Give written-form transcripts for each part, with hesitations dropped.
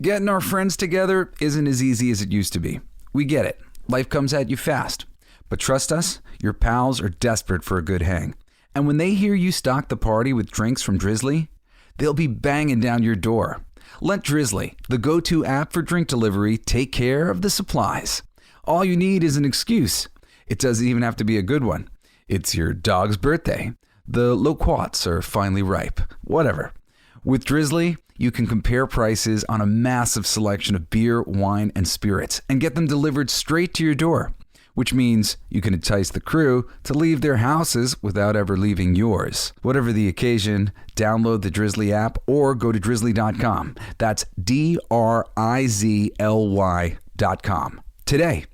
Getting our friends together isn't as easy as it used to be. We get it. Life comes at you fast. But trust us, your pals are desperate for a good hang. And when they hear you stock the party with drinks from Drizzly, they'll be banging down your door. Let Drizzly, the go-to app for drink delivery, take care of the supplies. All you need is an excuse. It doesn't even have to be a good one. It's your dog's birthday. The loquats are finally ripe. Whatever. With Drizzly, you can compare prices on a massive selection of beer, wine, and spirits and get them delivered straight to your door, which means you can entice the crew to leave their houses without ever leaving yours. Whatever the occasion, download the Drizzly app or go to drizzly.com. That's DRIZLY.com. Today.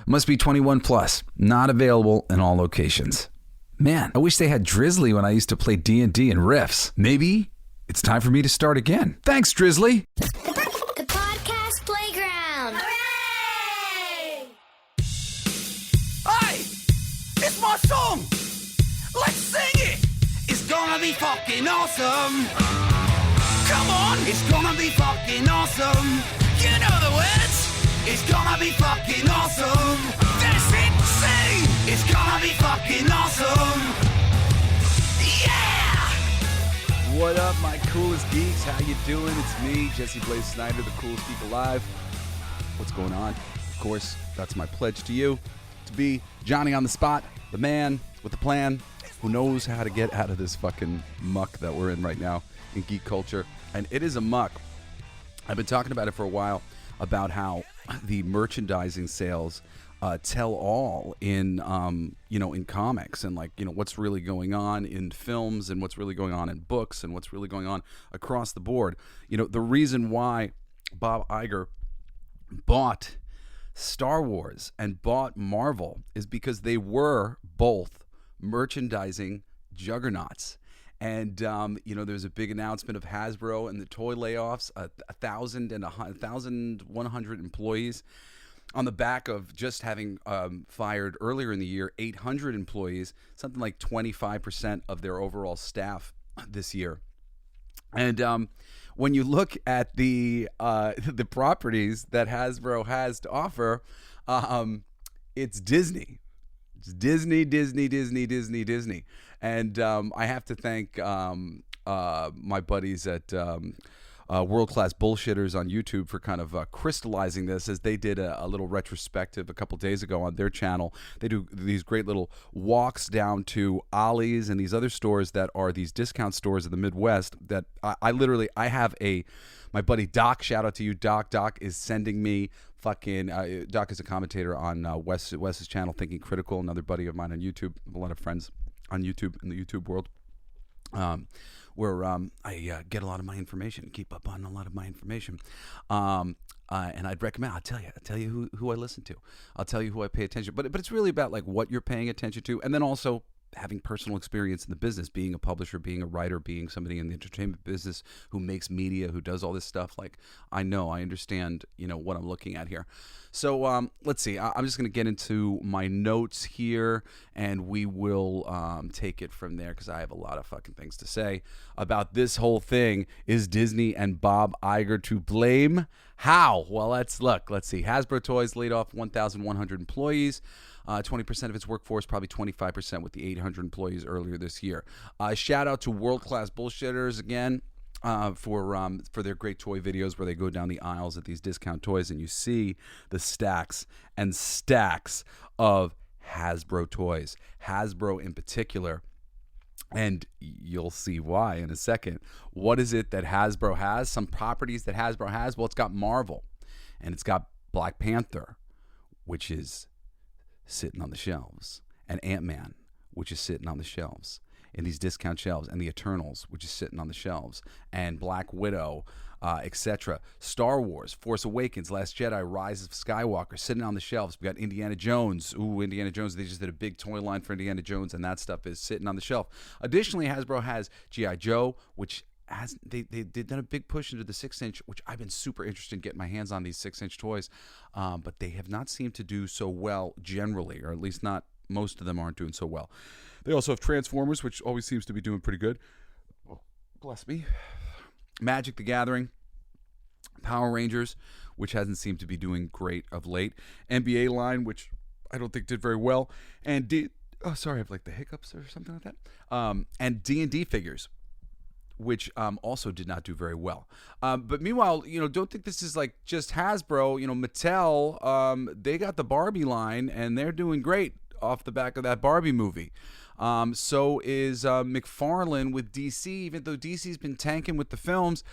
Must be 21 plus. Not available in all locations. Man, I wish they had Drizzly when I used to play D&D and Riffs. Maybe it's time for me to start again. Thanks, Drizzly. The podcast playground. Hooray! Hey, it's my song. Let's sing it. It's gonna be fucking awesome. Come on, it's gonna be fucking awesome. You know the words. It's gonna be fucking awesome. That's it, sing. It's gonna be fucking awesome. Yeah! What up, my coolest geeks? How you doing? It's me, Jesse Blaze Snider, the Coolest Geek Alive. What's going on? Of course, that's my pledge to you, to be Johnny on the spot, the man with the plan, who knows how to get out of this fucking muck that we're in right now in geek culture. And it is a muck. I've been talking about it for a while, about how the merchandising sales tell all in in comics, and what's really going on in films, and what's really going on in books, and what's really going on across the board. The reason why Bob Iger bought Star Wars and bought Marvel is because they were both merchandising juggernauts. And, there's a big announcement of Hasbro and the toy layoffs, 1,100 employees on the back of just having fired earlier in the year 800 employees, something like 25% of their overall staff this year. And when you look at the properties that Hasbro has to offer, it's Disney. It's Disney. And I have to thank my buddies at World Class Bullshitters on YouTube for kind of crystallizing this, as they did a little retrospective a couple days ago on their channel. They do these great little walks down to Ollie's and these other stores that are these discount stores in the Midwest that I have my buddy Doc, shout out to you, Doc. Doc is sending me Doc is a commentator on Wes's channel, Thinking Critical, another buddy of mine on YouTube. A lot of friends on YouTube, in the YouTube world, where I get a lot of my information, keep up on a lot of my information. And I'd recommend, I'll tell you who I listen to. I'll tell you who I pay attention to. But it's really about what you're paying attention to, and then also having personal experience in the business, being a publisher, being a writer, being somebody in the entertainment business who makes media, who does all this stuff. I understand, what I'm looking at here. So let's see. I'm just going to get into my notes here, and we will take it from there, because I have a lot of fucking things to say about this whole thing. Is Disney and Bob Iger to blame? How? Well, let's look. Let's see. Hasbro Toys laid off 1,100 employees. 20% of its workforce, probably 25% with the 800 employees earlier this year. Shout out to World Class Bullshitters again for their great toy videos where they go down the aisles at these discount toys and you see the stacks and stacks of Hasbro toys. Hasbro in particular. And you'll see why in a second. What is it that Hasbro has? Some properties that Hasbro has? Well, it's got Marvel, and it's got Black Panther, which is sitting on the shelves, and Ant-Man, which is sitting on the shelves in these discount shelves, and the Eternals, which is sitting on the shelves, and Black Widow, etc. Star Wars, Force Awakens, Last Jedi, Rise of Skywalker, sitting on the shelves. We got Indiana Jones. Indiana Jones. They just did a big toy line for Indiana Jones, and that stuff is sitting on the shelf. Additionally, Hasbro has G.I. Joe, which they've done a big push into the 6-inch, which I've been super interested in getting my hands on these 6-inch toys, but they have not seemed to do so well generally, or at least not most of them aren't doing so well. They also have Transformers, which always seems to be doing pretty good. Oh, bless me. Magic the Gathering, Power Rangers, which hasn't seemed to be doing great of late. NBA line, which I don't think did very well. And I have like the hiccups or something like that. And D&D figures, which also did not do very well. But meanwhile, don't think this is like just Hasbro. Mattel, they got the Barbie line, and they're doing great off the back of that Barbie movie. So is McFarlane with DC. Even though DC's been tanking with the films,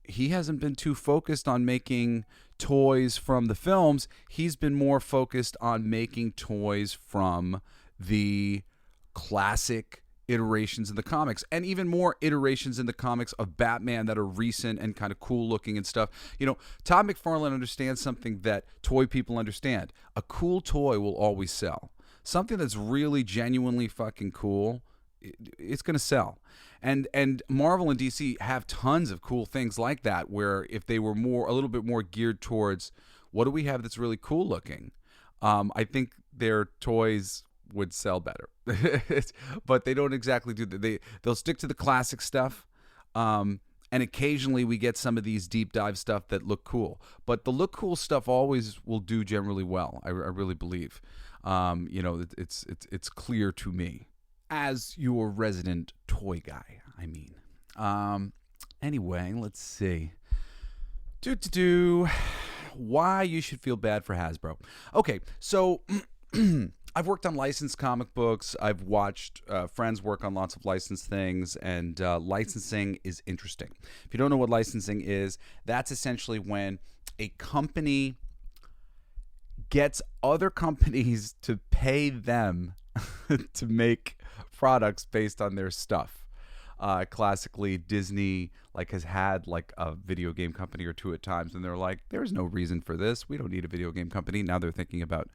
he hasn't been too focused on making toys from the films. He's been more focused on making toys from the classic iterations in the comics, and even more iterations in the comics of Batman that are recent and kind of cool looking and stuff. Todd McFarlane understands something that toy people understand. A cool toy will always sell. Something that's really genuinely fucking cool, it's going to sell. And Marvel and DC have tons of cool things like that, where if they were a little bit more geared towards what do we have that's really cool looking, I think their toys would sell better. But they don't exactly do that. They'll stick to the classic stuff, and occasionally we get some of these deep dive stuff that look cool. But the look cool stuff always will do generally well. I really believe. It's clear to me as your resident toy guy. Anyway, let's see. Why you should feel bad for Hasbro. Okay, so I've worked on licensed comic books. I've watched friends work on lots of licensed things, and licensing is interesting. If you don't know what licensing is, that's essentially when a company gets other companies to pay them to make products based on their stuff. Classically, Disney has had a video game company or two at times, and they're like, there's no reason for this. We don't need a video game company. Now they're thinking about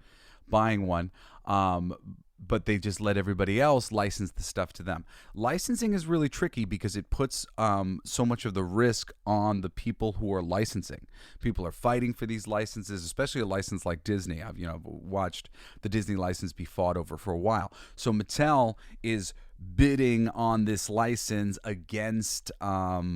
buying one, but they just let everybody else license the stuff to them. Licensing is really tricky because it puts so much of the risk on the people who are licensing. People are fighting for these licenses, especially a license like Disney. I've watched the Disney license be fought over for a while. So Mattel is bidding on this license against Hasbro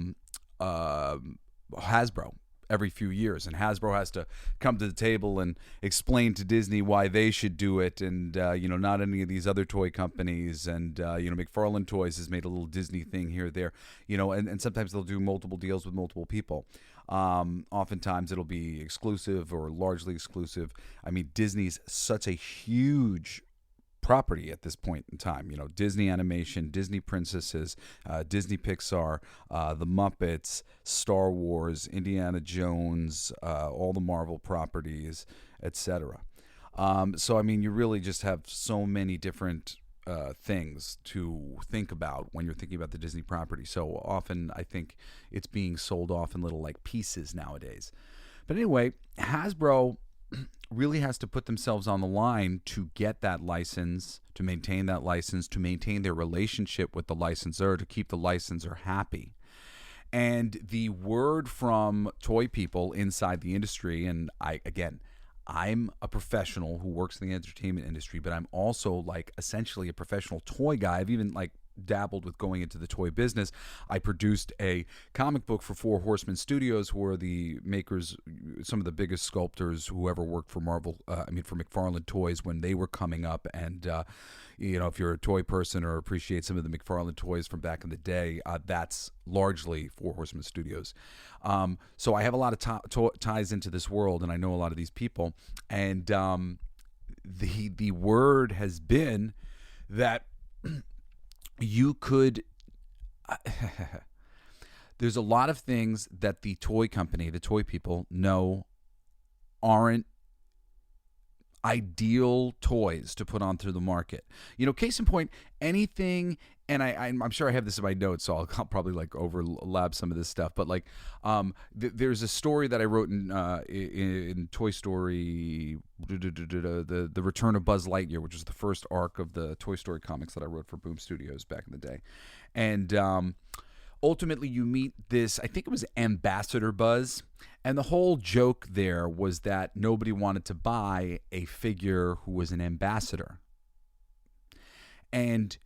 every few years, and Hasbro has to come to the table and explain to Disney why they should do it, and not any of these other toy companies. And McFarlane Toys has made a little Disney thing here or there, and sometimes they'll do multiple deals with multiple people. Oftentimes it'll be exclusive or largely exclusive. Disney's such a huge property at this point in time. Disney Animation, Disney Princesses, Disney Pixar, the Muppets, Star Wars, Indiana Jones, all the Marvel properties, etc. So you really just have so many different things to think about when you're thinking about the Disney property. So often I think it's being sold off in little pieces nowadays. But anyway, Hasbro really has to put themselves on the line to get that license, to maintain that license, to maintain their relationship with the licensor, to keep the licensor happy. And the word from toy people inside the industry, and I'm a professional who works in the entertainment industry, but I'm also essentially a professional toy guy. I've even dabbled with going into the toy business. I produced a comic book for Four Horsemen Studios, who are the makers, some of the biggest sculptors who ever worked for for McFarlane Toys when they were coming up. And if you're a toy person or appreciate some of the McFarlane toys from back in the day, that's largely Four Horsemen Studios. So I have a lot of ties into this world, and I know a lot of these people. And the word has been that you could there's a lot of things that the toy company, the toy people know aren't ideal toys to put onto the market. Case in point, anything, and I'm sure I have this in my notes, so I'll probably overlap some of this stuff. But there's a story that I wrote in Toy Story, the Return of Buzz Lightyear, which was the first arc of the Toy Story comics that I wrote for Boom Studios back in the day, and ultimately you meet this, I think it was Ambassador Buzz. And the whole joke there was that nobody wanted to buy a figure who was an ambassador. And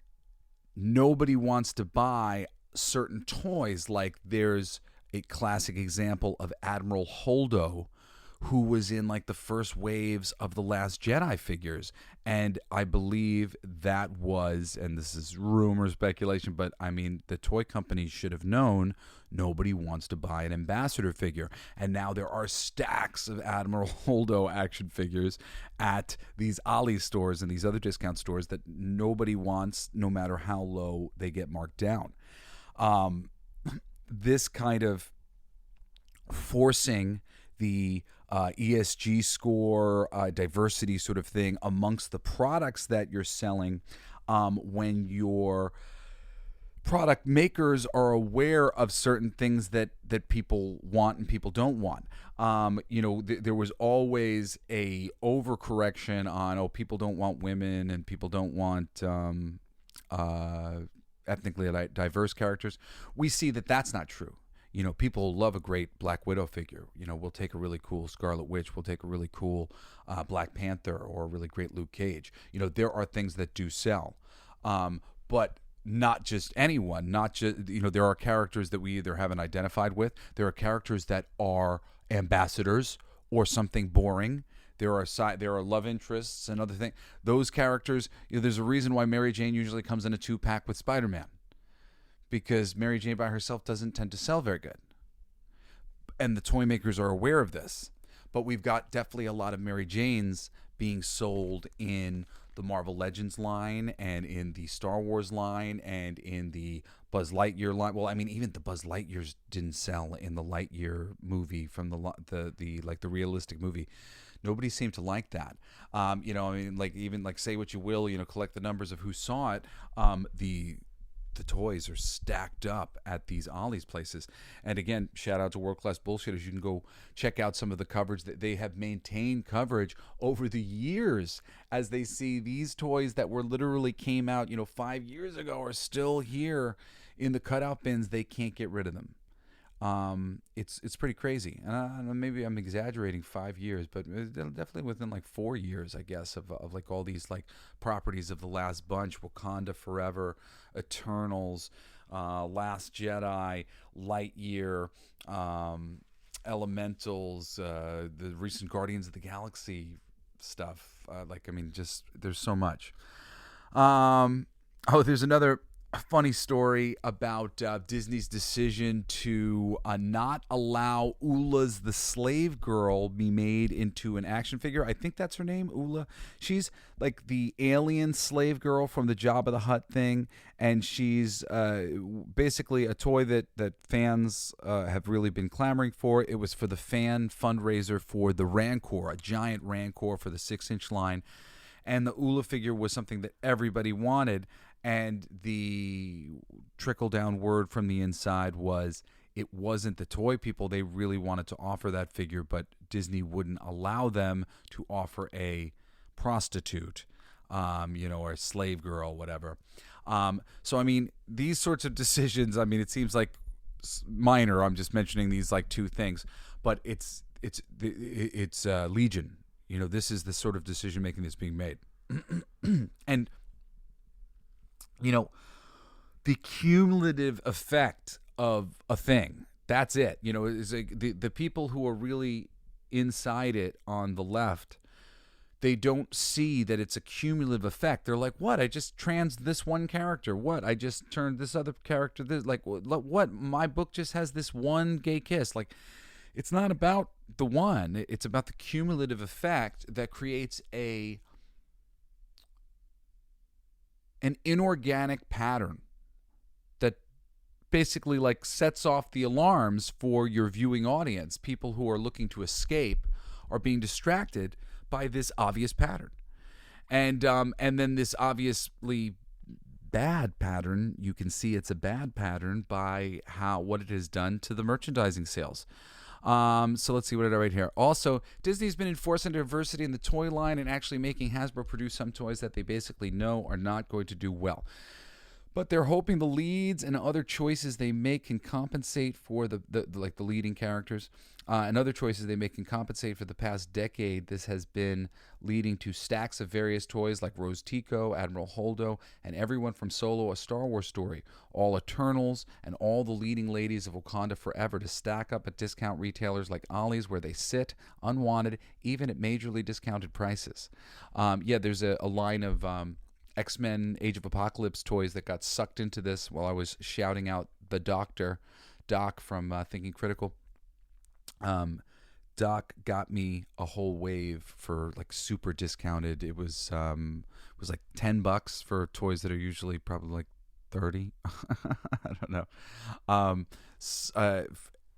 nobody wants to buy certain toys. There's a classic example of Admiral Holdo, who was in like the first waves of the Last Jedi figures. And I believe that was, and this is rumor speculation, but I mean, the toy companies should have known nobody wants to buy an ambassador figure. And now there are stacks of Admiral Holdo action figures at these Ollie stores and these other discount stores that nobody wants, no matter how low they get marked down. This kind of forcing the ESG score, diversity sort of thing amongst the products that you're selling, when your product makers are aware of certain things that people want and people don't want. There was always a overcorrection on, people don't want women and people don't want ethnically diverse characters. We see that that's not true. People love a great Black Widow figure. We'll take a really cool Scarlet Witch. We'll take a really cool Black Panther or a really great Luke Cage. There are things that do sell. But not just anyone. Not just, there are characters that we either haven't identified with. There are characters that are ambassadors or something boring. There are love interests and other things. Those characters, there's a reason why Mary Jane usually comes in a 2-pack with Spider-Man. Because Mary Jane by herself doesn't tend to sell very good. And the toy makers are aware of this. But we've got definitely a lot of Mary Janes being sold in the Marvel Legends line and in the Star Wars line and in the Buzz Lightyear line. Well, I mean, even the Buzz Lightyears didn't sell in the Lightyear movie from the realistic movie. Nobody seemed to like that. Say what you will, collect the numbers of who saw it. The toys are stacked up at these Ollie's places. And again, shout out to World Class Bullshitters. You can go check out some of the coverage that they have maintained coverage over the years as they see these toys that were literally came out, 5 years ago are still here in the cutout bins. They can't get rid of them. It's pretty crazy. And maybe I'm exaggerating 5 years, but definitely within like 4 years, I guess, of like all these like properties of the last bunch: Wakanda Forever, Eternals, Last Jedi, Lightyear, Elementals, the recent Guardians of the Galaxy stuff. There's so much. There's another funny story about Disney's decision to not allow Ula's the Slave Girl be made into an action figure. I think that's her name, Ula. She's like the alien slave girl from the Jabba the Hutt thing, and she's basically a toy that fans have really been clamoring for. It was for the fan fundraiser for the Rancor, a giant Rancor for the 6-inch line, and the Ula figure was something that everybody wanted. And the trickle-down word from the inside was it wasn't the toy people. They really wanted to offer that figure, but Disney wouldn't allow them to offer a prostitute, or a slave girl, whatever. So, I mean, these sorts of decisions, I mean, it seems like minor. I'm just mentioning these like two things, but it's legion. This is the sort of decision-making that's being made. And the cumulative effect of a thing, that's it. Is the people who are really inside it on the left, they don't see that it's a cumulative effect. They're like, what? I just trans this one character. What? I just turned this other character this. Like, what? My book just has this one gay kiss. Like, it's not about the one. It's about the cumulative effect that creates an inorganic pattern that basically like sets off the alarms for your viewing audience. People who are looking to escape are being distracted by this obvious pattern. And then this obviously bad pattern, you can see it's a bad pattern by what it has done to the merchandising sales. So let's see, what did I write here? Also, Disney's been enforcing diversity in the toy line and actually making Hasbro produce some toys that they basically know are not going to do well. But they're hoping the leads and other choices they make can compensate for the leading characters and other choices they make can compensate for the past decade. This has been leading to stacks of various toys like Rose Tico, Admiral Holdo, and everyone from Solo: A Star Wars Story, all Eternals, and all the leading ladies of Wakanda Forever to stack up at discount retailers like Ollie's, where they sit unwanted, even at majorly discounted prices. There's a line of X-Men Age of Apocalypse toys that got sucked into this while I was shouting out the Doc from Thinking Critical. Doc got me a whole wave for like super discounted. It was like $10 for toys that are usually probably like 30. I don't know.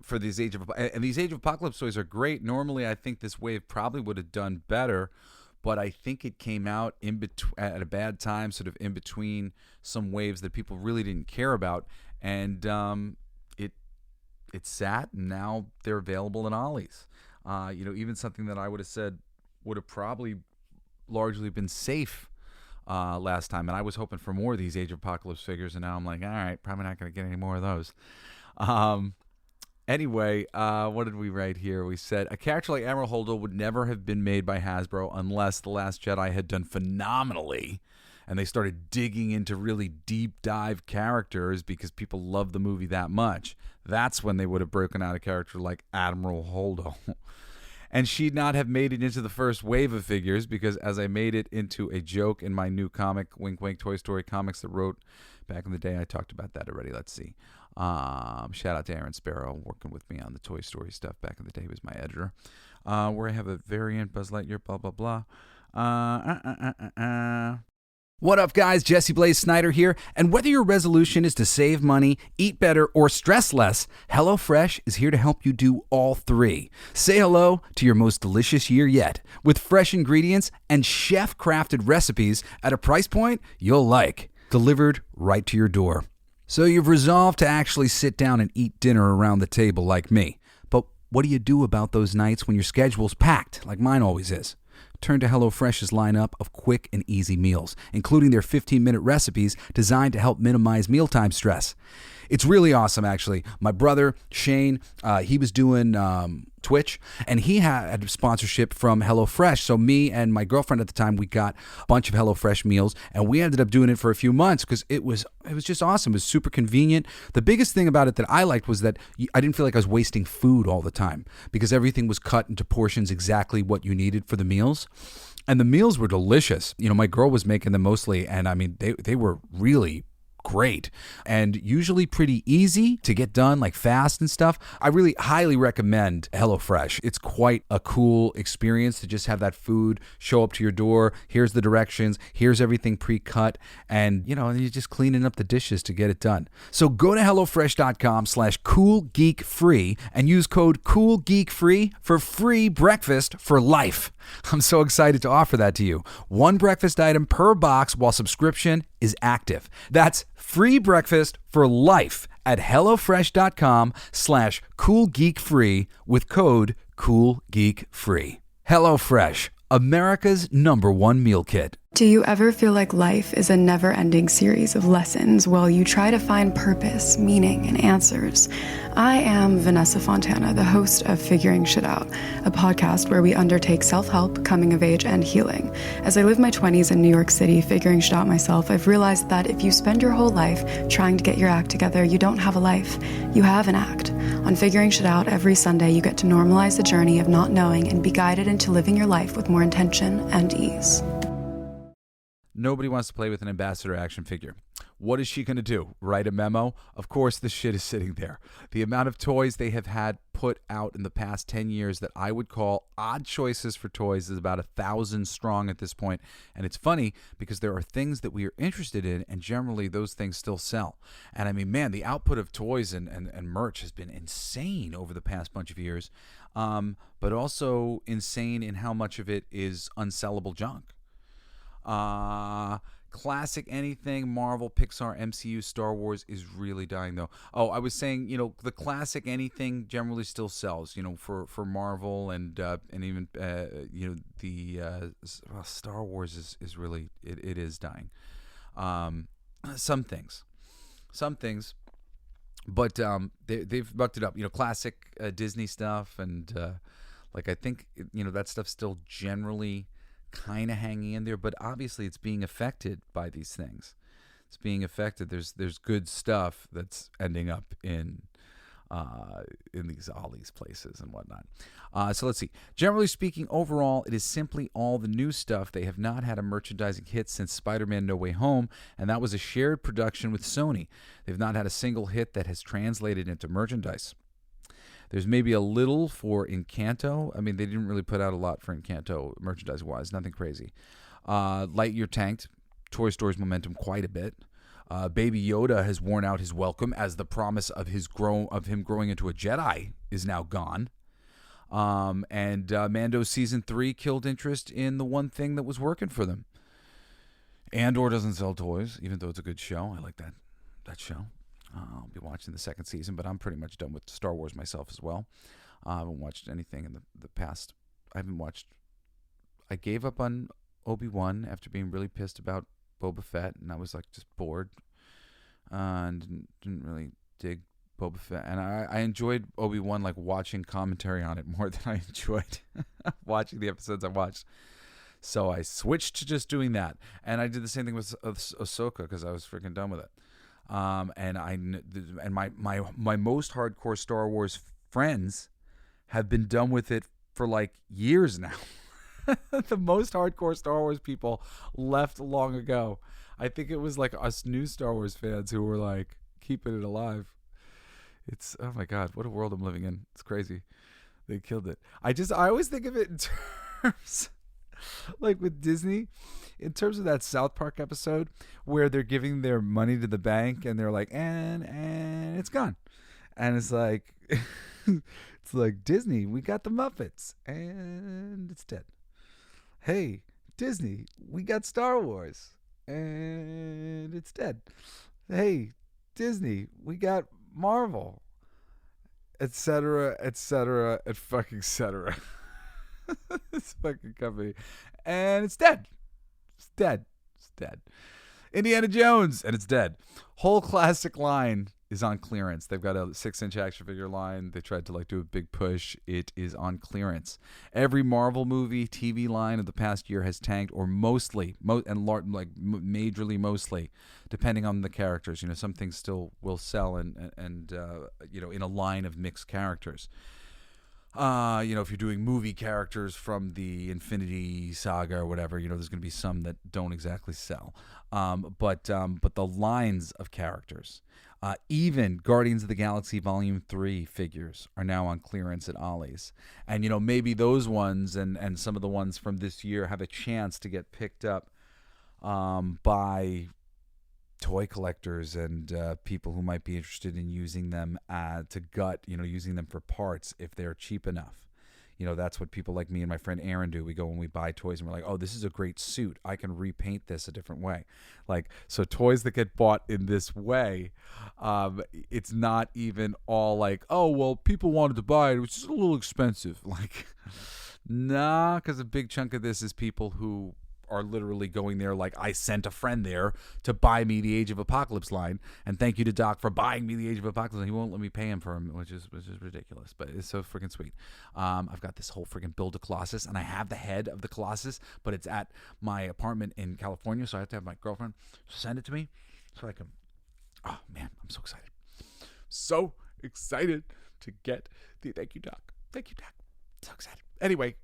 For these Age of Apocalypse toys are great. Normally, I think this wave probably would have done better. But I think it came out at a bad time, sort of in between some waves that people really didn't care about, and it sat, and now they're available in Ollie's. Even something that I would have said would have probably largely been safe last time, and I was hoping for more of these Age of Apocalypse figures, and now I'm like, all right, probably not going to get any more of those. Anyway, what did we write here? We said, a character like Admiral Holdo would never have been made by Hasbro unless The Last Jedi had done phenomenally and they started digging into really deep dive characters because people love the movie that much. That's when they would have broken out a character like Admiral Holdo. And she'd not have made it into the first wave of figures because as I made it into a joke in my new comic, Wink Wink Toy Story Comics that wrote back in the day, I talked about that already. Let's see. Shout out to Aaron Sparrow working with me on the Toy Story stuff back in the day. He was my editor. Where I have a variant Buzz Lightyear, blah, blah, blah. What up, guys? Jesse Blaze Snider here. And whether your resolution is to save money, eat better, or stress less, HelloFresh is here to help you do all three. Say hello to your most delicious year yet with fresh ingredients and chef-crafted recipes at a price point you'll like, delivered right to your door. So you've resolved to actually sit down and eat dinner around the table like me. But what do you do about those nights when your schedule's packed, like mine always is? Turn to HelloFresh's lineup of quick and easy meals, including their 15-minute recipes designed to help minimize mealtime stress. It's really awesome, actually. My brother, Shane, he was doing Twitch, and he had sponsorship from HelloFresh. So me and my girlfriend at the time, we got a bunch of HelloFresh meals, and we ended up doing it for a few months because it was just awesome. It was super convenient. The biggest thing about it that I liked was that I didn't feel like I was wasting food all the time because everything was cut into portions exactly what you needed for the meals. And the meals were delicious. My girl was making them mostly, and I mean, they were really great and usually pretty easy to get done, like fast and stuff. I really highly recommend HelloFresh. It's quite a cool experience to just have that food show up to your door. Here's the directions. Here's everything pre-cut. And, you're just cleaning up the dishes to get it done. So go to HelloFresh.com/CoolGeekFree and use code CoolGeekFree for free breakfast for life. I'm so excited to offer that to you. One breakfast item per box while subscription is active. That's free breakfast for life at HelloFresh.com/CoolGeekFree with code CoolGeekFree. HelloFresh, America's #1 meal kit. Do you ever feel like life is a never-ending series of lessons while you try to find purpose, meaning, and answers? I am Vanessa Fontana, the host of Figuring Shit Out, a podcast where we undertake self-help, coming of age, and healing. As I live my 20s in New York City figuring shit out myself, I've realized that if you spend your whole life trying to get your act together, you don't have a life. You have an act. On Figuring Shit Out, every Sunday, you get to normalize the journey of not knowing and be guided into living your life with more intention and ease. Nobody wants to play with an ambassador action figure. What is she going to do? Write a memo? Of course, the shit is sitting there. The amount of toys they have had put out in the past 10 years that I would call odd choices for toys is about 1,000 strong at this point. And it's funny because there are things that we are interested in, and generally those things still sell. And I mean, man, the output of toys and merch has been insane over the past bunch of years, but also insane in how much of it is unsellable junk. Classic anything, Marvel, Pixar, MCU, Star Wars is really dying though. Oh, I was saying, the classic anything generally still sells, for Marvel and even, Star Wars is really, it is dying. some things, but they've bucked it up. Classic Disney stuff, and I think that stuff's still generally kind of hanging in there, but obviously it's being affected by these things. It's being affected. There's good stuff that's ending up in all these places and whatnot. So let's see. Generally speaking, overall, it is simply all the new stuff. They have not had a merchandising hit since Spider-Man No Way Home, and that was a shared production with Sony. They've not had a single hit that has translated into merchandise. There's maybe a little for Encanto. I mean, they didn't really put out a lot for Encanto merchandise-wise. Nothing crazy. Lightyear tanked Toy Story's momentum quite a bit. Baby Yoda has worn out his welcome as the promise of him growing into a Jedi is now gone. And Mando Season 3 killed interest in the one thing that was working for them. Andor doesn't sell toys, even though it's a good show. I like that show. I'll be watching the second season, but I'm pretty much done with Star Wars myself as well. I haven't watched anything in the past. I gave up on Obi-Wan after being really pissed about Boba Fett, and I was just bored and didn't really dig Boba Fett. And I enjoyed Obi-Wan watching commentary on it more than I enjoyed watching the episodes I watched. So I switched to just doing that, and I did the same thing with Ahsoka because I was freaking done with it. And my most hardcore Star Wars friends have been done with it for years now. The most hardcore Star Wars people left long ago. I think it was us new Star Wars fans who were keeping it alive. It's, oh my God, what a world I'm living in. It's crazy. They killed it. I always think of it in terms with Disney, in terms of that South Park episode where they're giving their money to the bank and they're and it's gone. And it's it's Disney, we got the Muppets and it's dead. Hey, Disney, we got Star Wars and it's dead. Hey, Disney, we got Marvel, etc., etc., and fucking etc. This fucking company, and it's dead. It's dead. It's dead. Indiana Jones, and it's dead. Whole classic line is on clearance. They've got a 6-inch action figure line. They tried to do a big push. It is on clearance. Every Marvel movie, TV line of the past year has tanked, or mostly, majorly mostly, depending on the characters. Some things still will sell, and in a line of mixed characters. If you're doing movie characters from the Infinity Saga or whatever, there's going to be some that don't exactly sell. But the lines of characters, even Guardians of the Galaxy Volume 3 figures are now on clearance at Ollie's. And, maybe those ones and some of the ones from this year have a chance to get picked up by toy collectors and people who might be interested in using them using them for parts if they're cheap enough. That's what people like me and my friend Aaron do. We go and we buy toys and we're like, oh, this is a great suit. I can repaint this a different way. So toys that get bought in this way, it's not even all oh, well, people wanted to buy it, which is a little expensive. Nah, because a big chunk of this is people who are literally going there I sent a friend there to buy me the Age of Apocalypse line, and thank you to Doc for buying me the Age of Apocalypse line. He won't let me pay him for him, which is ridiculous, but it's so freaking sweet. I've got this whole freaking build a Colossus, and I have the head of the Colossus, but it's at my apartment in California, so I have to have my girlfriend send it to me so I can. Oh man, I'm so excited. So excited to get the thank you, Doc. Thank you, Doc. So excited. Anyway,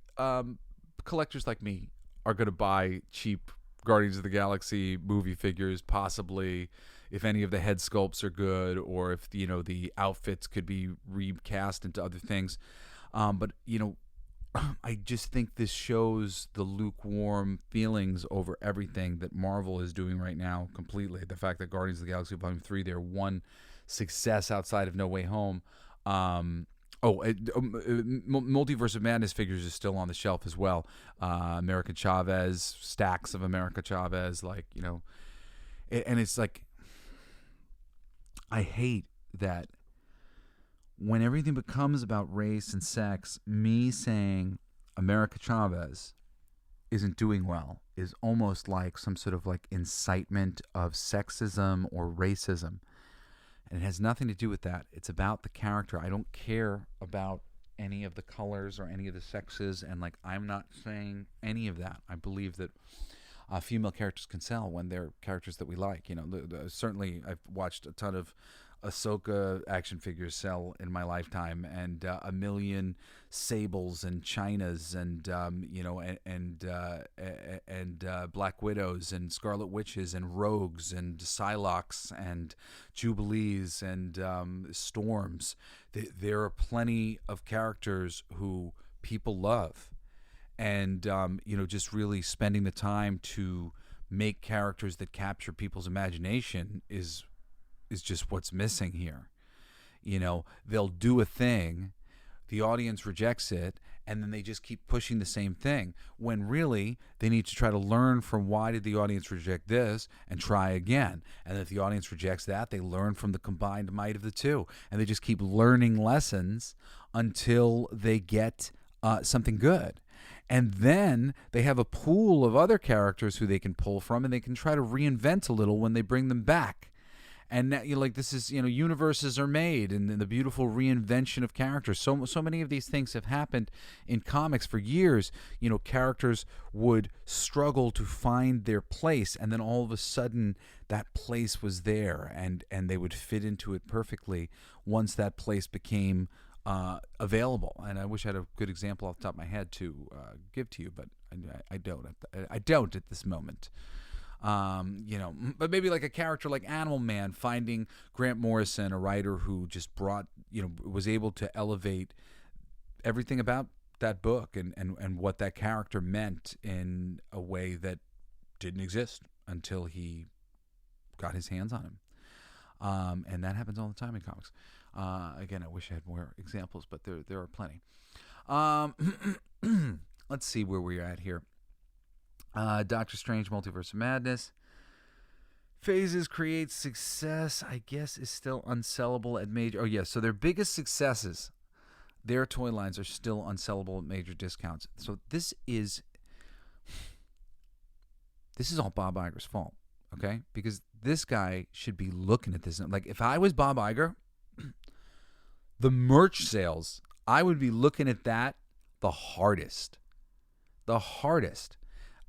collectors like me are going to buy cheap Guardians of the Galaxy movie figures, possibly if any of the head sculpts are good, or if the outfits could be recast into other things. But I just think this shows the lukewarm feelings over everything that Marvel is doing right now completely. The fact that Guardians of the Galaxy Volume 3, their one success outside of No Way Home, Multiverse of Madness figures is still on the shelf as well. America Chavez, stacks of America Chavez, and it's I hate that when everything becomes about race and sex, me saying America Chavez isn't doing well is almost like some sort of like incitement of sexism or racism. And it has nothing to do with that. It's about the character. I don't care about any of the colors or any of the sexes, and like I'm not saying any of that. I believe that female characters can sell when they're characters that we like. You know, certainly I've watched a ton of Ahsoka action figures sell in my lifetime, and a million Sables and Chinas, and Black Widows and Scarlet Witches and Rogues and Psylocks and Jubilees and Storms. There are plenty of characters who people love, and just really spending the time to make characters that capture people's imagination is just what's missing here. You know, they'll do a thing, the audience rejects it, and then they just keep pushing the same thing, when really they need to try to learn from why did the audience reject this and try again. And if the audience rejects that, they learn from the combined might of the two, and they just keep learning lessons until they get something good. And then they have a pool of other characters who they can pull from, and they can try to reinvent a little when they bring them back. And now, this is, universes are made, and the beautiful reinvention of characters. So many of these things have happened in comics for years. Characters would struggle to find their place, and then all of a sudden that place was there, and they would fit into it perfectly once that place became available. And I wish I had a good example off the top of my head to give to you, but I don't. I don't at this moment. But maybe like a character like Animal Man, finding Grant Morrison, a writer who just brought, was able to elevate everything about that book and what that character meant in a way that didn't exist until he got his hands on him. And that happens all the time in comics. Again, I wish I had more examples, but there are plenty. Let's see where we're at here. Doctor Strange, Multiverse of Madness. Phases create success, I guess, is still unsellable at major... Oh, yes, so their biggest successes, their toy lines are still unsellable at major discounts. So this is all Bob Iger's fault, okay? Because this guy should be looking at this. Like, if I was Bob Iger, the merch sales, I would be looking at that the hardest. The hardest.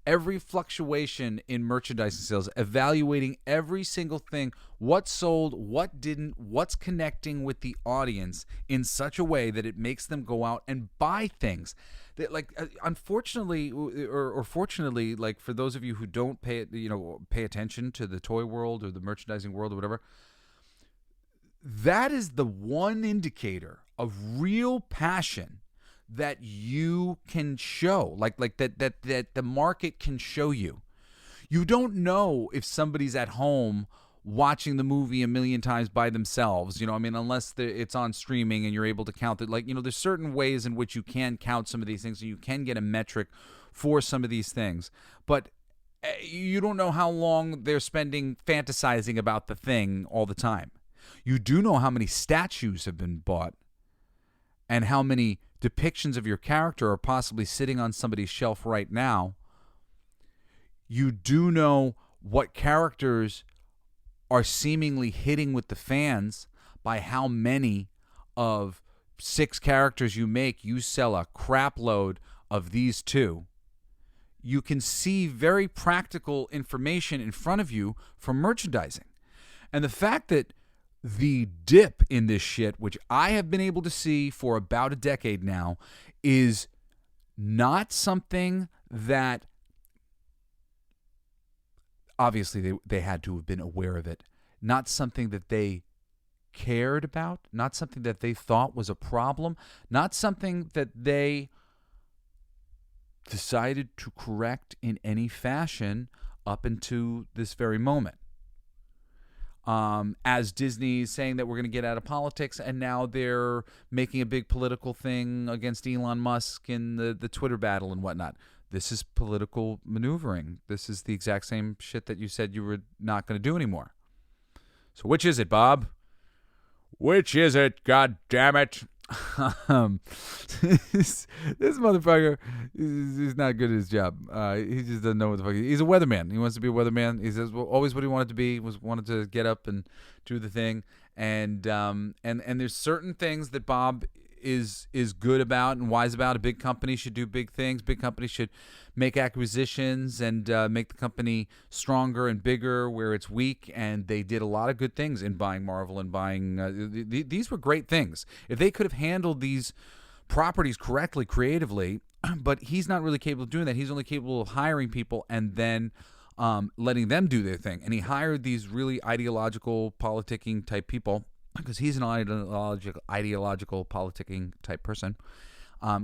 Every fluctuation in merchandising sales, evaluating every single thing, what sold, what didn't, what's connecting with the audience in such a way that it makes them go out and buy things. That, like, unfortunately or fortunately, like for those of you who don't pay attention to the toy world or the merchandising world or whatever, that is the one indicator of real passion that you can show, like that the market can show you. You don't know if somebody's at home watching the movie a million times by themselves, unless it's on streaming and you're able to count it. Like, there's certain ways in which you can count some of these things, and you can get a metric for some of these things. But you don't know how long they're spending fantasizing about the thing all the time. You do know how many statues have been bought and how many depictions of your character are possibly sitting on somebody's shelf right now. You do know what characters are seemingly hitting with the fans by how many of 6 characters you make, you sell a crap load of these 2. You can see very practical information in front of you from merchandising. And the fact that the dip in this shit, which I have been able to see for about a decade now, is not something that obviously they had to have been aware of it, not something that they cared about, not something that they thought was a problem, not something that they decided to correct in any fashion up until this very moment. As Disney's saying that we're going to get out of politics, and now they're making a big political thing against Elon Musk in the Twitter battle and whatnot. This is political maneuvering. This is the exact same shit that you said you were not going to do anymore. So which is it, Bob? Which is it, God damn it? Um, this motherfucker is not good at his job. He just doesn't know what the fuck. He's a weatherman. He wants to be a weatherman. He says always what he wanted to be was wanted to get up and do the thing. And there's certain things that Bob is good about and wise about. A big company should do big things. Big companies should make acquisitions and make the company stronger and bigger where it's weak. And they did a lot of good things in buying Marvel and buying. These were great things. If they could have handled these properties correctly, creatively, but he's not really capable of doing that. He's only capable of hiring people and then letting them do their thing. And he hired these really ideological, politicking type people because he's an ideological politicking type person.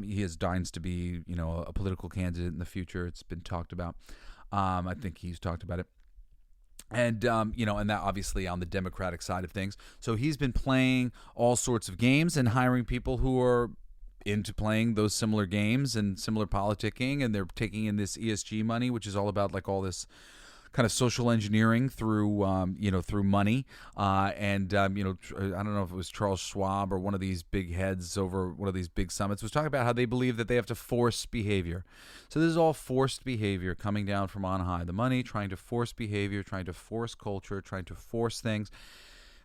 He has designs to be, a political candidate in the future. It's been talked about. I think he's talked about it. And, and that obviously on the Democratic side of things. So he's been playing all sorts of games and hiring people who are into playing those similar games and similar politicking. And they're taking in this ESG money, which is all about like all this kind of social engineering through, through money. I don't know if it was Charles Schwab or one of these big heads over one of these big summits was talking about how they believe that they have to force behavior. So this is all forced behavior coming down from on high. The money trying to force behavior, trying to force culture, trying to force things.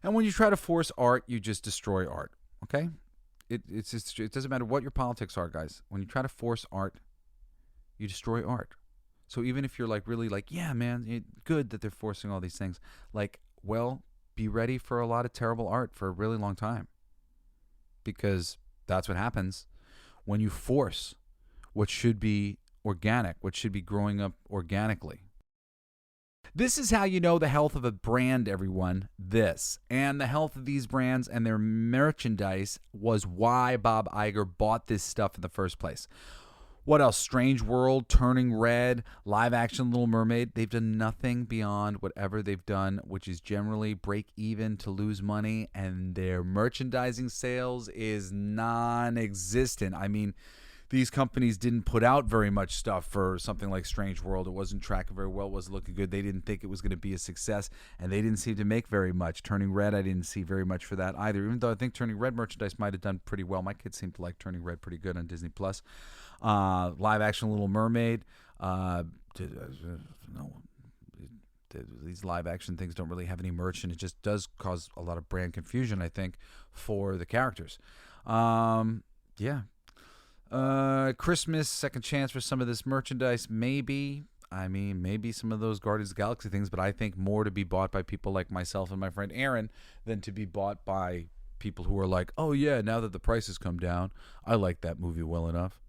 And when you try to force art, you just destroy art. Okay? It doesn't matter what your politics are, guys. When you try to force art, you destroy art. So even if you're really yeah, man, good that they're forcing all these things, be ready for a lot of terrible art for a really long time. Because that's what happens when you force what should be organic, what should be growing up organically. This is how you know the health of a brand, everyone. This. And the health of these brands and their merchandise was why Bob Iger bought this stuff in the first place. What else? Strange World, Turning Red, live action Little Mermaid. They've done nothing beyond whatever they've done, which is generally break even to lose money, and their merchandising sales is non-existent. I mean, these companies didn't put out very much stuff for something like Strange World. It wasn't tracking very well. It wasn't looking good. They didn't think it was going to be a success, and they didn't seem to make very much. Turning Red, I didn't see very much for that either, even though I think Turning Red merchandise might have done pretty well. My kids seem to like Turning Red pretty good on Disney+. Live action Little Mermaid. These live action things don't really have any merch, and it just does cause a lot of brand confusion, I think, for the characters. Christmas, second chance for some of this merchandise, maybe. I mean, maybe some of those Guardians of the Galaxy things, but I think more to be bought by people like myself and my friend Aaron than to be bought by people who are like, oh yeah, now that the prices come down, I like that movie well enough.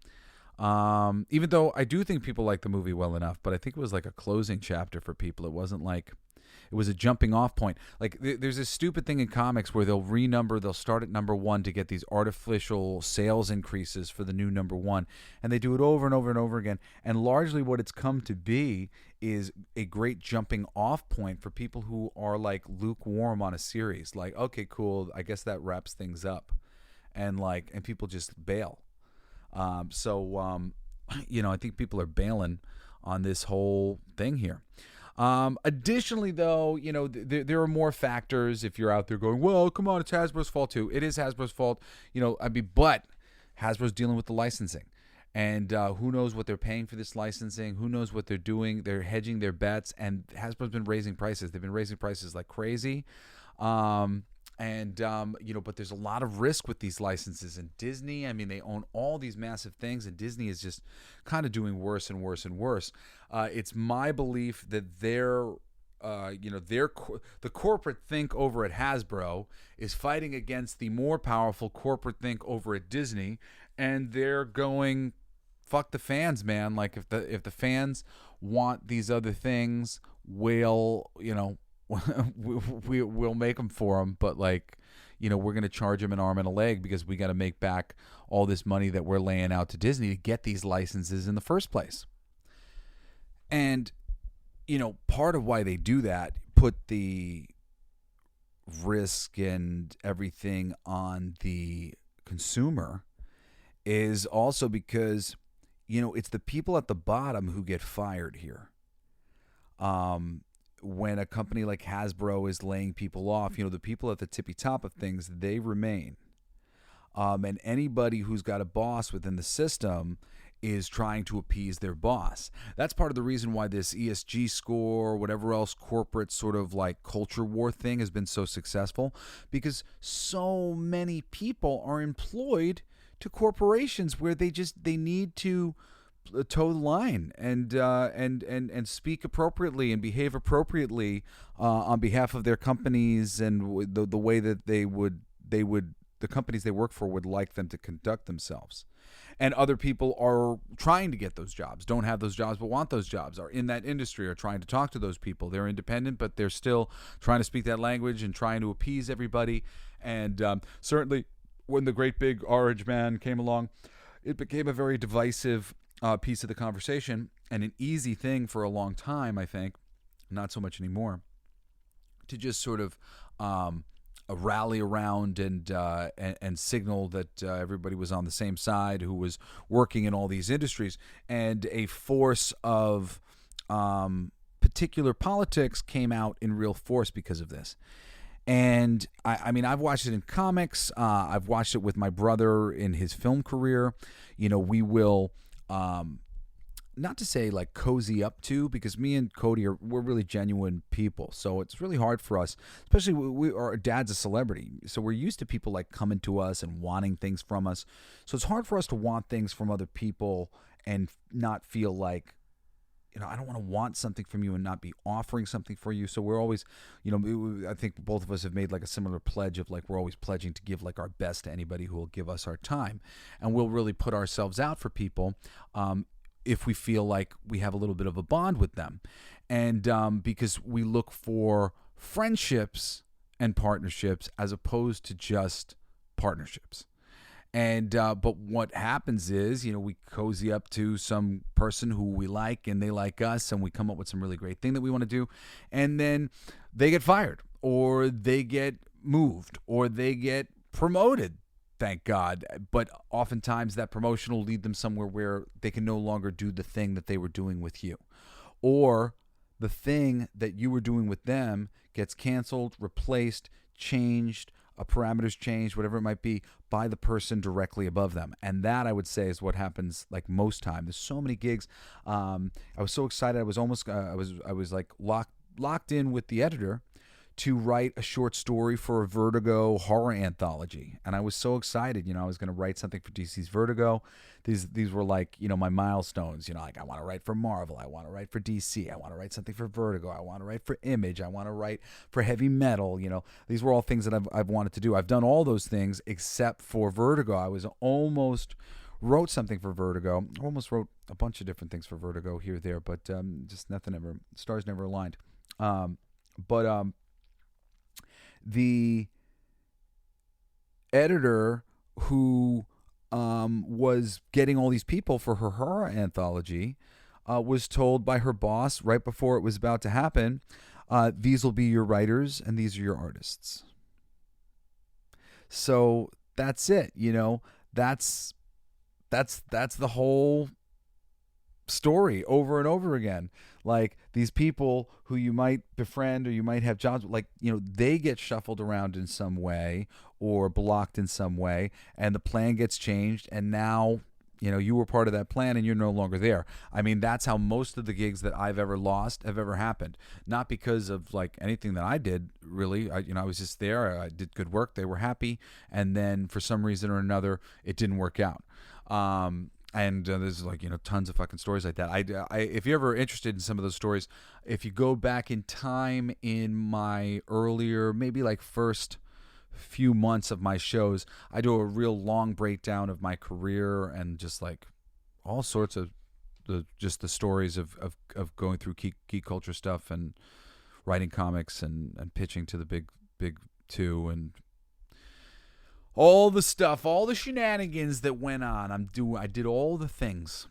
Even though I do think people like the movie well enough, but I think it was like a closing chapter for people. It wasn't like it was a jumping off point. Like there's this stupid thing in comics where they'll start at number 1 to get these artificial sales increases for the new number 1. And they do it over and over and over again. And largely what it's come to be is a great jumping off point for people who are like lukewarm on a series. Like, okay, cool. I guess that wraps things up. And people just bail. I think people are bailing on this whole thing here. Additionally, though, there are more factors if you're out there going, well, come on, it's Hasbro's fault too. It is Hasbro's fault, but Hasbro's dealing with the licensing. And who knows what they're paying for this licensing? Who knows what they're doing? They're hedging their bets, and Hasbro's been raising prices. They've been raising prices like crazy. But there's a lot of risk with these licenses. And Disney, I mean, they own all these massive things, and Disney is just kind of doing worse and worse and worse. It's my belief that the corporate think over at Hasbro is fighting against the more powerful corporate think over at Disney, and they're going, fuck the fans, man. Like if the fans want these other things, we'll make them for them, but we're going to charge them an arm and a leg because we got to make back all this money that we're laying out to Disney to get these licenses in the first place. And, part of why they do that, put the risk and everything on the consumer, is also because, it's the people at the bottom who get fired here. When a company like Hasbro is laying people off, the people at the tippy top of things, they remain. And anybody who's got a boss within the system is trying to appease their boss. That's part of the reason why this ESG score, whatever else corporate sort of like culture war thing has been so successful, because so many people are employed to corporations where they need to toe the line and speak appropriately and behave appropriately on behalf of their companies and the way that they would the companies they work for would like them to conduct themselves. And other people are trying to get those jobs, don't have those jobs but want those jobs, are in that industry, are trying to talk to those people. They're independent, but they're still trying to speak that language and trying to appease everybody. And certainly when the great big orange man came along, it became a very divisive piece of the conversation, and an easy thing for a long time, I think, not so much anymore, to just sort of rally around and signal that everybody was on the same side who was working in all these industries, and a force of particular politics came out in real force because of this. And I mean, I've watched it in comics. I've watched it with my brother in his film career. We will, not to say like cozy up to, because me and Cody we're really genuine people. So it's really hard for us, especially our dad's a celebrity. So we're used to people like coming to us and wanting things from us. So it's hard for us to want things from other people and not feel like, I don't want to want something from you and not be offering something for you. So we're always, I think both of us have made like a similar pledge of like, we're always pledging to give like our best to anybody who will give us our time. And we'll really put ourselves out for people if we feel like we have a little bit of a bond with them. And because we look for friendships and partnerships as opposed to just partnerships. And but what happens is, we cozy up to some person who we like and they like us, and we come up with some really great thing that we want to do, and then they get fired or they get moved or they get promoted, thank God. But oftentimes that promotion will lead them somewhere where they can no longer do the thing that they were doing with you, or the thing that you were doing with them gets canceled, replaced, changed, parameters changed, whatever it might be, by the person directly above them. And that, I would say, is what happens like most time. There's so many gigs. I was so excited. I was almost I was like locked in with the editor to write a short story for a Vertigo horror anthology. And I was so excited. I was going to write something for DC's Vertigo. These were like, my milestones. Like I want to write for Marvel. I want to write for DC. I want to write something for Vertigo. I want to write for Image. I want to write for Heavy Metal. These were all things that I've wanted to do. I've done all those things except for Vertigo. I was almost wrote something for Vertigo. I almost wrote a bunch of different things for Vertigo here, there, but just nothing ever, stars never aligned. The editor who was getting all these people for her horror anthology was told by her boss right before it was about to happen, these will be your writers and these are your artists. So that's it. That's the whole story over and over again. Like these people who you might befriend or you might have jobs, like, they get shuffled around in some way or blocked in some way, and the plan gets changed, and now, you were part of that plan and you're no longer there. I mean, that's how most of the gigs that I've ever lost have ever happened. Not because of like anything that I did, really. I was just there. I did good work. They were happy. And then for some reason or another, it didn't work out. And there's like, tons of fucking stories like that. I if you're ever interested in some of those stories, if you go back in time in my earlier, maybe like first few months of my shows, I do a real long breakdown of my career and just like all sorts of the stories of going through geek culture stuff and writing comics and pitching to the big two and all the stuff, all the shenanigans that went on. I did all the things.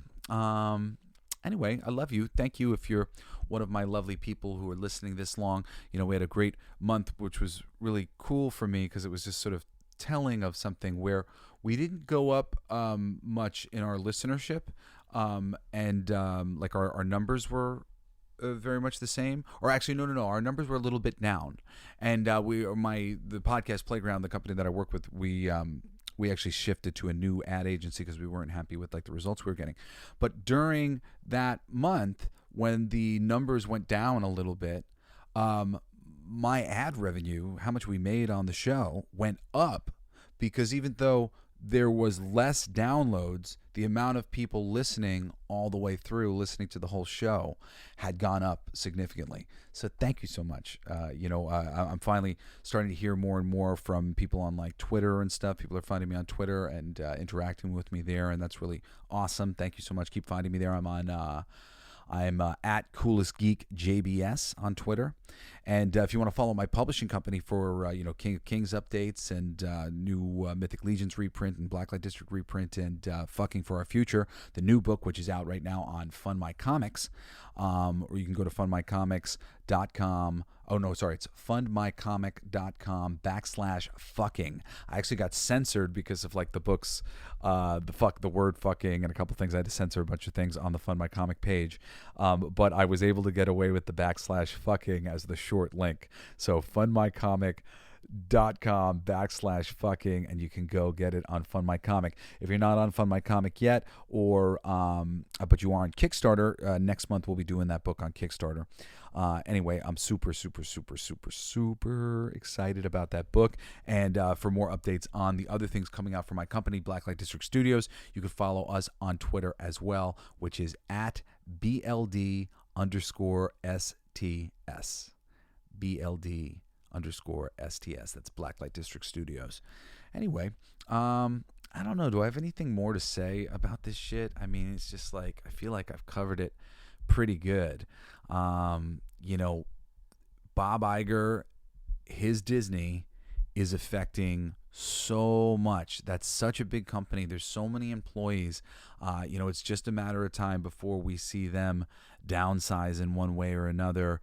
Anyway, I love you. Thank you if you're one of my lovely people who are listening this long. We had a great month, which was really cool for me because it was just sort of telling of something where we didn't go up much in our listenership, and like our numbers were very much the same, or actually no, our numbers were a little bit down, and the podcast Playground, the company that I work with, we we actually shifted to a new ad agency because we weren't happy with like the results we were getting. But during that month, when the numbers went down a little bit, my ad revenue, how much we made on the show, went up, because even though there was less downloads, the amount of people listening all the way through, listening to the whole show, had gone up significantly. So thank you so much. I'm finally starting to hear more and more from people on like Twitter and stuff. People are finding me on Twitter and interacting with me there, and that's really awesome. Thank you so much. Keep finding me there. I'm at Coolest Geek JBS on Twitter. And if you want to follow my publishing company for King of Kings updates and new Mythic Legions reprint and Blacklight District reprint and Fucking for Our Future, the new book, which is out right now on Fund My Comics, or you can go to fundmycomics.com. Oh, no, sorry. It's fundmycomic.com/fucking. I actually got censored because of like the books, the word fucking and a couple things. I had to censor a bunch of things on the Fund My Comic page. But I was able to get away with the /fucking as the short link. So fundmycomic.com/fucking, and you can go get it on Fund My Comic. If you're not on Fund My Comic yet, or but you are on Kickstarter, next month we'll be doing that book on Kickstarter. Anyway, I'm super excited about that book. And for more updates on the other things coming out from my company, Blacklight District Studios, you can follow us on Twitter as well, which is at BLD_STS. BLD_STS. That's Blacklight District Studios. Anyway, I don't know. Do I have anything more to say about this shit? I mean, it's just like, I feel like I've covered it pretty good. Bob Iger, his Disney is affecting so much. That's such a big company. There's so many employees. It's just a matter of time before we see them downsize in one way or another,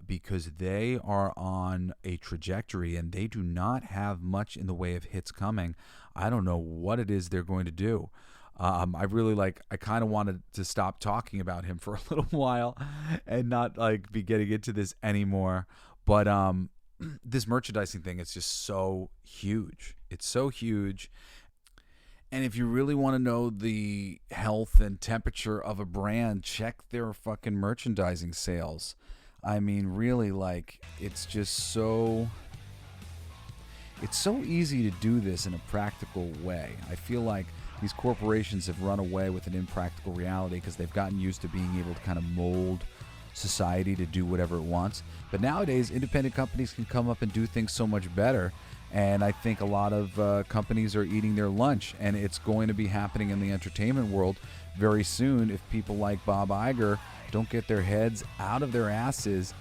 because they are on a trajectory and they do not have much in the way of hits coming. I don't know what it is they're going to do. I kind of wanted to stop talking about him for a little while and not like be getting into this anymore. But this merchandising thing is just so huge. It's so huge. And if you really want to know the health and temperature of a brand, check their fucking merchandising sales. I mean, really, like, it's just so... It's so easy to do this in a practical way. I feel like these corporations have run away with an impractical reality because they've gotten used to being able to kind of mold society to do whatever it wants. But nowadays, independent companies can come up and do things so much better. And I think a lot of companies are eating their lunch. And it's going to be happening in the entertainment world very soon if people like Bob Iger don't get their heads out of their asses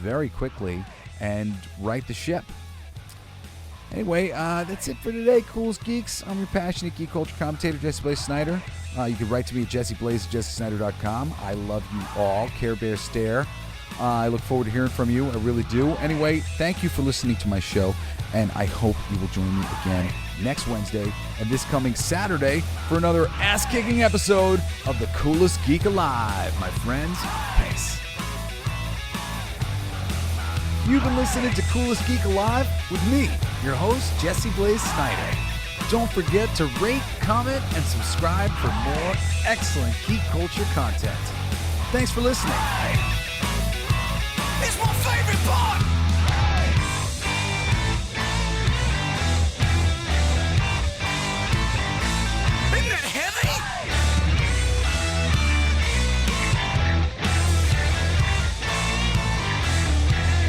very quickly and right the ship. Anyway, that's it for today, Coolest Geeks. I'm your passionate geek culture commentator, Jesse Blaze Snider. You can write to me at jesseblaze@jessesnider.com. I love you all. Care Bear Stare. I look forward to hearing from you. I really do. Anyway, thank you for listening to my show, and I hope you will join me again next Wednesday and this coming Saturday for another ass-kicking episode of the Coolest Geek Alive. My friends, peace. You've been listening to Coolest Geek Alive with me, your host, Jesse Blaze Snider. Don't forget to rate, comment, and subscribe for more excellent geek culture content. Thanks for listening. It's my favorite part! Isn't that heavy?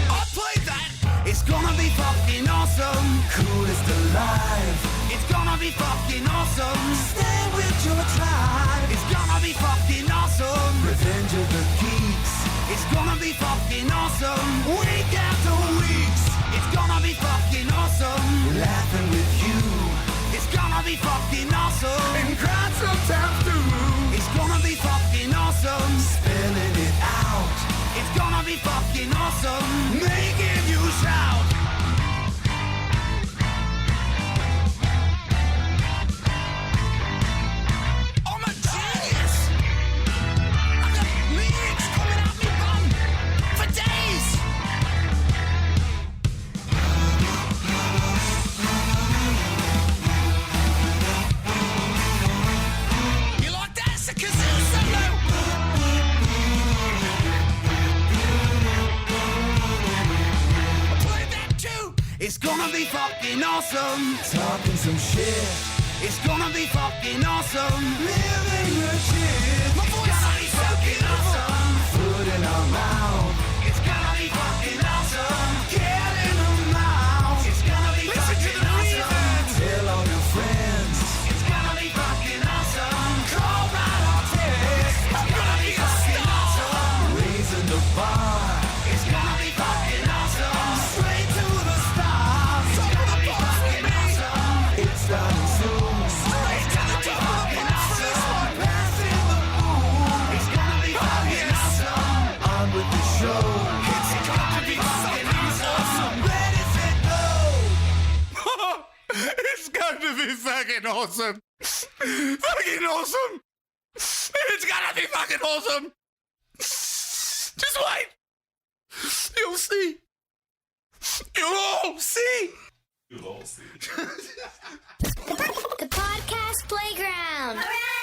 I'll play that! It's gonna be fucking awesome! Coolest alive! It's gonna be fucking awesome! Stay with your tribe! It's gonna be fucking awesome! Revenge of the Geeks! It's gonna be fucking awesome! Week after weeks! It's gonna be fucking awesome! Laughing with you! It's gonna be fucking awesome! And crying sometimes too! It's gonna be fucking awesome! Spelling it out! It's gonna be fucking awesome! Making you shout! gonna be fucking awesome. Talking some shit. It's gonna be fucking awesome. Living the shit. My voice is gonna be fucking awesome. Food in our mouth. It's gonna be fucking awesome. Get in the mouth. It's gonna be fucking awesome. Tell all your friends. It's gonna be fucking awesome. Call right or text. It's gonna be fucking awesome. Raising the bar. It's gonna be fucking awesome. Straight to the stars. It's gonna be fucking awesome. It's starting soon. Straight to the top of the awesome. Passing the moon. It's gonna be fucking awesome. On with the show. It's gonna be fucking awesome. Ready, set, go. It's gonna be fucking awesome. Fucking awesome. It's gonna be fucking awesome. Just wait. You'll see. You'll all see. The podcast playground. All right.